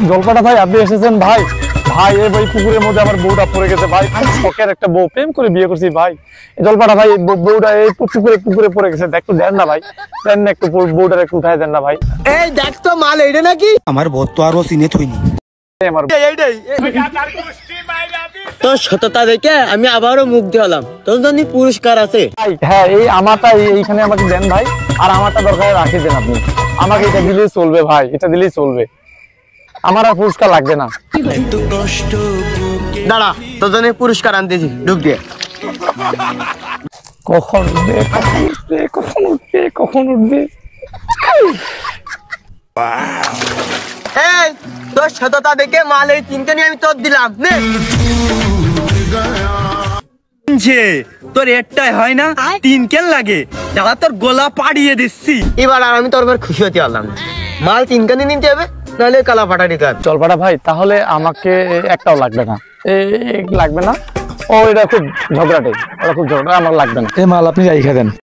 জলপাটা ভাই আপনি এসেছেন ভাই। ভাই এই ভাই পুকুরের মধ্যে আমার বউটা পড়ে গেছে ভাই। শখের একটা বউ, প্রেম করে বিয়ে করছি ভাই। জলপাটা ভাই বউটা এই পুকুরে পড়ে গেছে, একটু দেন না ভাই, দেন না একটু, বউটার একটু উঠায় দেন না ভাই। এই দেখ তো মাল এইটা নাকি আমার বউ তো আরো সিনে থইনি তোর সততা দেখে আমি আবারও মুগ্ধ হলাম। তোর জন্য পুরস্কার আছে ভাই। হ্যাঁ এই আমারটা এইখানে আমাকে দেন ভাই, আর আমারটা দরকার রাখি দেন আপনি। আমাকে এটা দিলেই চলবে ভাই, এটা দিলেই চলবে, আমার আর পুরস্কার লাগবে না। দাঁড়া, তোর জন্য পুরস্কার আনতেছি, ঢুক দিয়ে। কখন উঠবে, কখন উঠবে, কখন উঠবে, কখন উঠবে? এই তোর সততা দেখে মাল এই তিনটে নিয়ে আমি তোর দিলাম নে। তোর একটাই হয় না, তিন কেন লাগে? দাদা তোর গোলা পাড়িয়ে দিচ্ছি। এবার আর আমি তোর উপর খুশি হতে পারলাম না। মাল তিনখানে নিতে হবে, নাহলে কালা পাঠা দিতে হবে। জলপাটা ভাই তাহলে আমাকে একটাও লাগবে না, লাগবে না। ও এটা খুব ঝগড়াটে, ওটা খুব ঝগড়া, আমার লাগবে না। এই মাল আপনি রাইখা দেন।